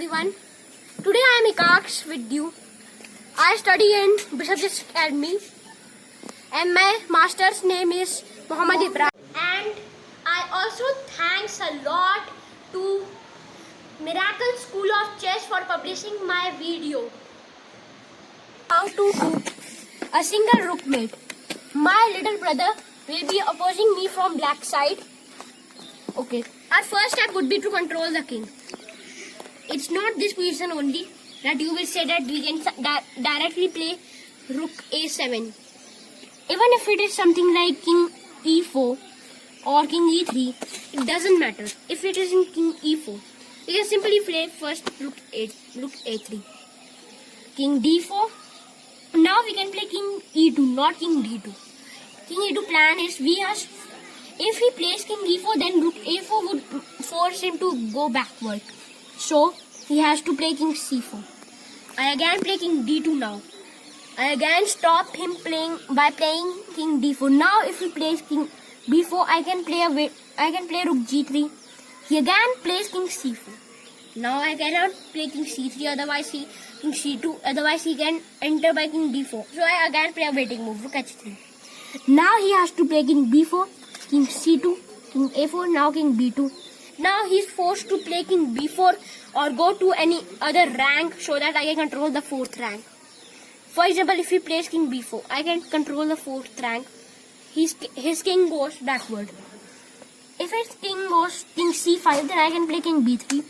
everyone. Today I am Akaash with you. I study in Bishop District Academy and my master's name is Muhammad Ibrahim. And I also thanks a lot to Miracle School of Chess for publishing my video. How to do a single rook mate. My little brother will be opposing me from black side. Okay, our first step would be to control the king. It's not this position only that you will say that we can directly play rook a7. Even if it is something like king e4 or king e3, it doesn't matter. If it is in king e4, we can simply play first rook a3. King d4. Now we can play king e2, not king d2. King e2 plan is if he plays king e4, then rook a4 would force him to go backward. So he has to play king c4. I again play king d2 now. I again stop him by playing king d4. Now if he plays king b4, I can play rook g3. He again plays king c4. Now I cannot play king c3, otherwise king c2, otherwise he can enter by king d4. So I again play a waiting move, rook h3. Now he has to play king b4, king c2, king a4, now king b2. Now he is forced to play king b4 or go to any other rank so that I can control the fourth rank. For example, if he plays king b4, I can control the fourth rank. His king goes backward. If his king goes king c5, then I can play king b3.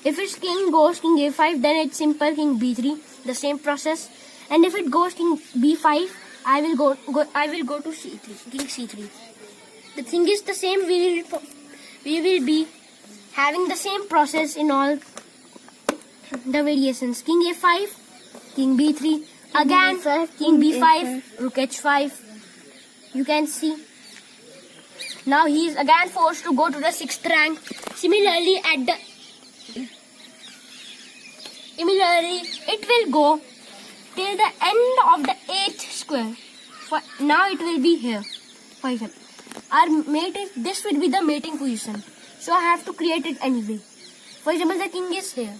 If his king goes king a5, then it's simple king b3, the same process. And if it goes king b5, I will go to c3, king c3. The thing is the same. We will be having the same process in all the variations. King a5, king b3, again king b5, rook h5. You can see. Now he is again forced to go to the 6th rank. Similarly, it will go till the end of the 8th square. Now it will be here. For example, this will be the mating position. So I have to create it anyway. For example, the king is here.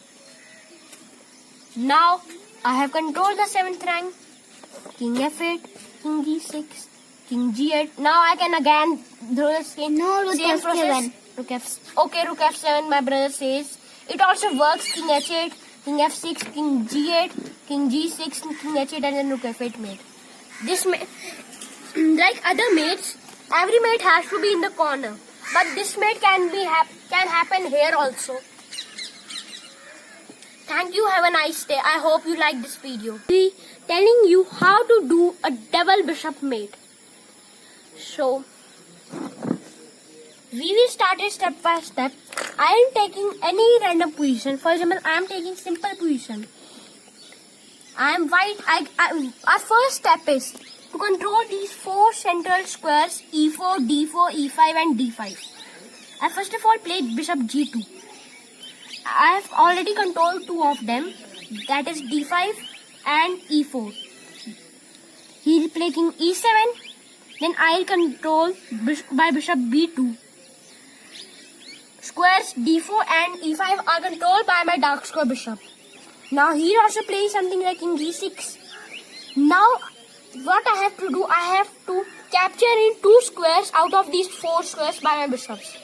Now I have controlled the 7th rank. King f8, king g6, king g8. Now I can again throw the same process. Rook f7, my brother says. It also works. King h8, king f6, king g8, king g6, king h8, and then rook f8 mate. Like other mates, every mate has to be in the corner. But this mate can happen here also. Thank you. Have a nice day. I hope you like this video. I'll be telling you how to do a double bishop mate. So we will start it step by step. I am taking any random position. For example, I am taking simple position. I am white. Our first step is to control these 4 central squares e4, d4, e5 and d5. I first of all played bishop g2. I have already controlled 2 of them, that is d5 and e4. He will play king e7, then I will control by bishop b2. Squares d4 and e5 are controlled by my dark square bishop. Now he also plays something like king e6. Now what I have to do, I have to capture in 2 squares out of these 4 squares by my bishops.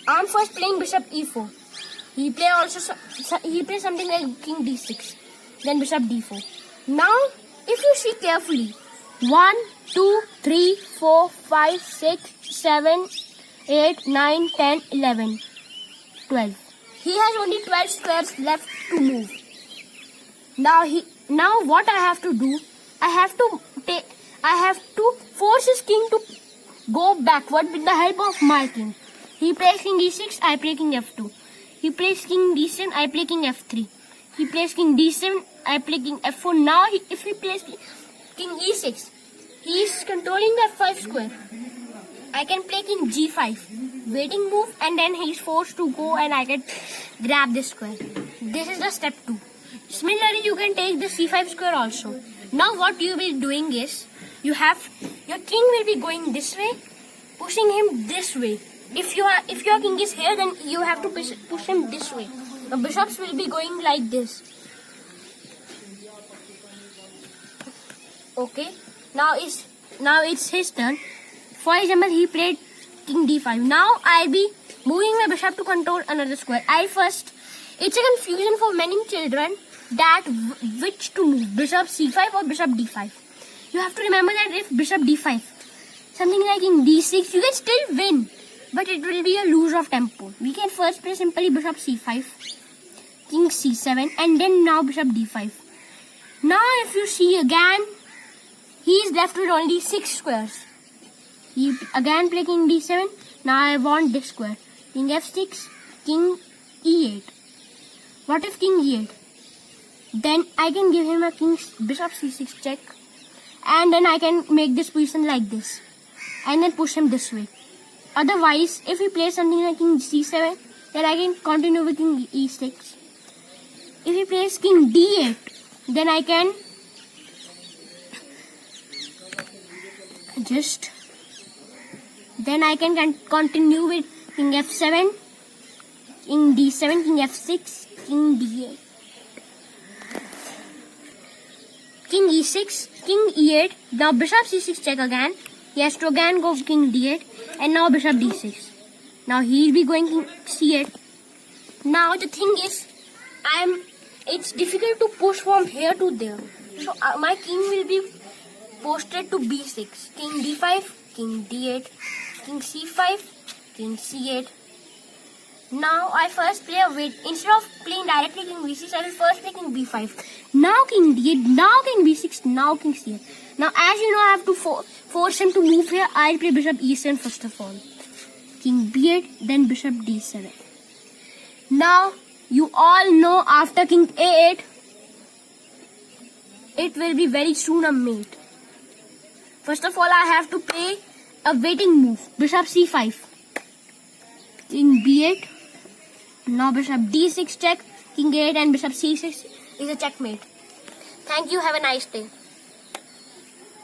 I am first playing bishop e4. He plays something like king d6. Then bishop d4. Now, if you see carefully, 1, 2, 3, 4, 5, 6, 7, 8, 9, 10, 11, 12. He has only 12 squares left to move. Now what I have to do, I have to force his king to go backward with the help of my king. He plays king e6, I play king f2. He plays king d7, I play king f3. He plays king d7, I play king f4. Now if he plays king e6, he is controlling the f5 square. I can play king g5, waiting move, and then he is forced to go and I can grab this square. This is the step 2. Similarly, you can take the c5 square also. Now what you will be doing is, your king will be going this way, pushing him this way. If your king is here, then you have to push him this way. The bishops will be going like this. Okay. Now it's his turn. For example, he played king d5. Now I'll be moving my bishop to control another square. It's a confusion for many children that which to move, bishop c5 or bishop d5. You have to remember that if bishop d5, something like in d6, you can still win, but it will be a lose of tempo. We can first play simply bishop c5, king c7, and then now bishop d5. Now if you see again, he is left with only 6 squares. He again play king d7. Now I want this square. King f6, king e8. What if king e8? Then I can give him a bishop c6 check. And then I can make this position like this. And then push him this way. Otherwise, if he plays something like king c7, then I can continue with king e6. If he plays king d8, then I can continue with king f7, king d7, king f6, king d8, king e6, king e8. Now bishop c6 check again. He has to again go king d8, and now bishop d6. Now he'll be going king c8. Now the thing is, it's difficult to push from here to there. So my king will be posted to b6, king d5, king d8, king c5, king c8. Now I first play a wait. Instead of playing directly king b6, I will first play king b5. Now king d8, now king b6, now king c8. Now as you know, I have to force him to move here. I'll play bishop e7 first of all. King b8, then bishop d7. Now you all know after king a8, it will be very soon a mate. First of all, I have to play a waiting move. Bishop c5, king b8. Now bishop d6 check, king a8 and bishop c6 is a checkmate. Thank you. Have a nice day.